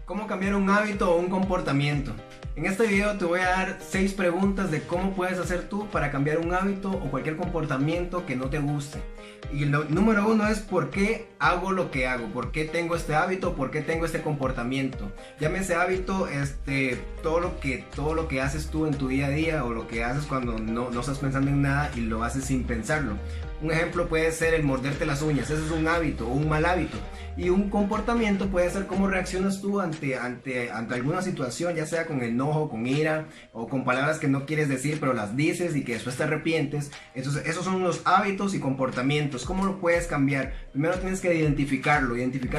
¿Cómo cambiar un hábito o un comportamiento? En este video te voy a dar 6 preguntas de cómo puedes hacer tú para cambiar un hábito o cualquier comportamiento que no te guste. Y el número 1 es ¿por qué hago lo que hago? ¿Por qué tengo este hábito? ¿Por qué tengo este comportamiento? Llámese hábito, todo lo que haces tú en tu día a día o lo que haces cuando no estás pensando en nada y lo haces sin pensarlo. Un ejemplo puede ser el morderte las uñas, ese es un hábito o un mal hábito. Y un comportamiento puede ser cómo reaccionas tú ante alguna situación, ya sea con enojo, con ira o con palabras que no quieres decir pero las dices y que después te arrepientes. Entonces esos son los hábitos y comportamientos. ¿Cómo lo puedes cambiar? Primero tienes que identificar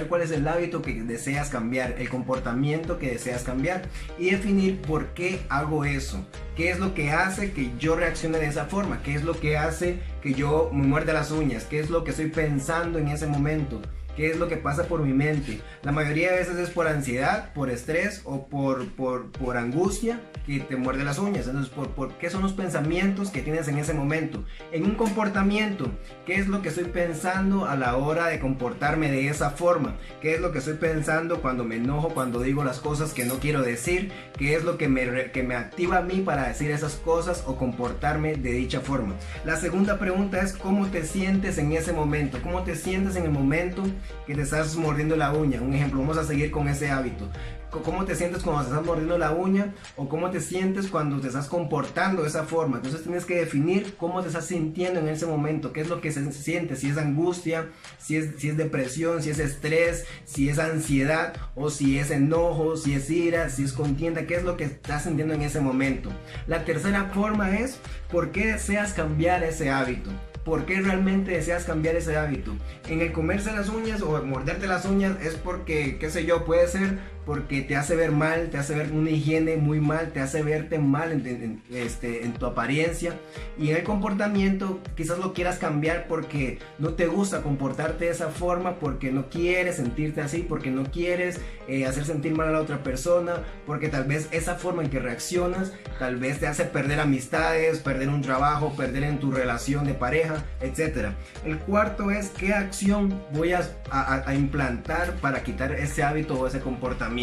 cuál es el hábito que deseas cambiar, el comportamiento que deseas cambiar y definir por qué hago eso. ¿Qué es lo que hace que yo reaccione de esa forma? ¿Qué es lo que hace que yo me muerda las uñas? ¿Qué es lo que estoy pensando en ese momento? ¿Qué es lo que pasa por mi mente? La mayoría de veces es por ansiedad, por estrés o por angustia que te muerde las uñas. Entonces, ¿por qué son los pensamientos que tienes en ese momento? En un comportamiento, ¿qué es lo que estoy pensando a la hora de comportarme de esa forma? ¿Qué es lo que estoy pensando cuando me enojo, cuando digo las cosas que no quiero decir? ¿Qué es lo que me activa a mí para decir esas cosas o comportarme de dicha forma? La segunda pregunta es ¿cómo te sientes en ese momento? ¿Cómo te sientes en el momento que te estás mordiendo la uña? Un ejemplo, vamos a seguir con ese hábito. ¿Cómo te sientes cuando te estás mordiendo la uña? ¿O cómo te sientes cuando te estás comportando de esa forma? Entonces tienes que definir cómo te estás sintiendo en ese momento. ¿Qué es lo que se siente? Si es angustia, si es depresión, si es estrés, si es ansiedad, o si es enojo, si es ira, si es contienda. ¿Qué es lo que estás sintiendo en ese momento? La tercera forma es ¿por qué deseas cambiar ese hábito? ¿Por qué realmente deseas cambiar ese hábito? En el comerse las uñas o morderte las uñas es porque, qué sé yo, puede ser porque te hace ver mal, te hace ver una higiene muy mal, te hace verte mal en tu apariencia. Y en el comportamiento quizás lo quieras cambiar porque no te gusta comportarte de esa forma, porque no quieres sentirte así, porque no quieres hacer sentir mal a la otra persona, porque tal vez esa forma en que reaccionas tal vez te hace perder amistades, perder un trabajo, perder en tu relación de pareja, etc. El cuarto es ¿qué acción voy a implantar para quitar ese hábito o ese comportamiento?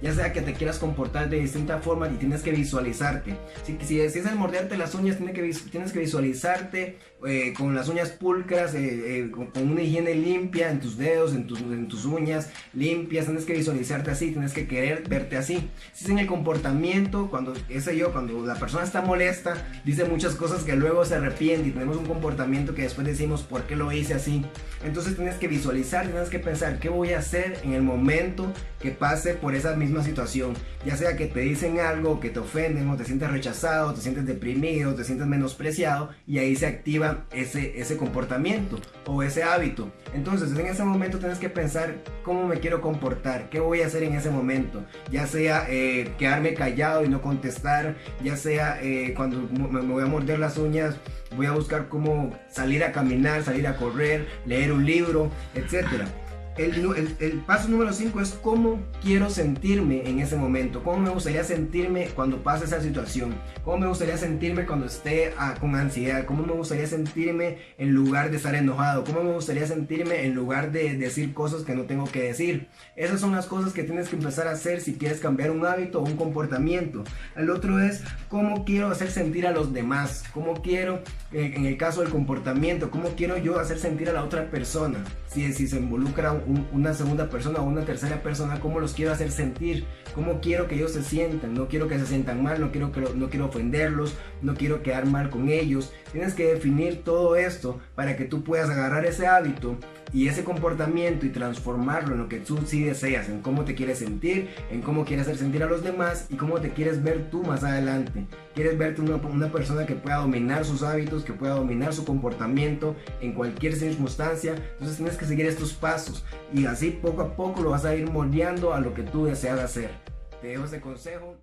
Ya sea que te quieras comportar de distinta forma y tienes que visualizarte. Si es el morderte las uñas, tienes que visualizarte con las uñas pulcras, con una higiene limpia en tus dedos, en tus uñas limpias. Tienes que visualizarte así, tienes que querer verte así. Si es en el comportamiento, cuando la persona está molesta, dice muchas cosas que luego se arrepiente y tenemos un comportamiento que después decimos ¿por qué lo hice así? Entonces tienes que visualizar, tienes que pensar ¿qué voy a hacer en el momento que pase por esa misma situación? Ya sea que te dicen algo, que te ofenden, o te sientes rechazado, te sientes deprimido, te sientes menospreciado, y ahí se activa ese comportamiento o ese hábito. Entonces en ese momento tienes que pensar cómo me quiero comportar, qué voy a hacer en ese momento. Ya sea quedarme callado y no contestar, ya sea cuando me voy a morder las uñas, voy a buscar cómo salir a caminar, salir a correr, leer un libro, etcétera. El paso número 5 es cómo quiero sentirme en ese momento, cómo me gustaría sentirme cuando pase esa situación, cómo me gustaría sentirme cuando esté con ansiedad, cómo me gustaría sentirme en lugar de estar enojado, cómo me gustaría sentirme en lugar de decir cosas que no tengo que decir. Esas son las cosas que tienes que empezar a hacer si quieres cambiar un hábito o un comportamiento. El otro es cómo quiero hacer sentir a los demás, cómo quiero, en el caso del comportamiento, cómo quiero yo hacer sentir a la otra persona. Si se involucra una segunda persona o una tercera persona, cómo los quiero hacer sentir, cómo quiero que ellos se sientan. No quiero que se sientan mal, no quiero ofenderlos, no quiero quedar mal con ellos. Tienes que definir todo esto para que tú puedas agarrar ese hábito y ese comportamiento y transformarlo en lo que tú sí deseas, en cómo te quieres sentir, en cómo quieres hacer sentir a los demás y cómo te quieres ver tú más adelante. Quieres verte una persona que pueda dominar sus hábitos, que pueda dominar su comportamiento en cualquier circunstancia. Entonces tienes que seguir estos pasos y así poco a poco lo vas a ir moldeando a lo que tú deseas hacer. Te dejo este consejo.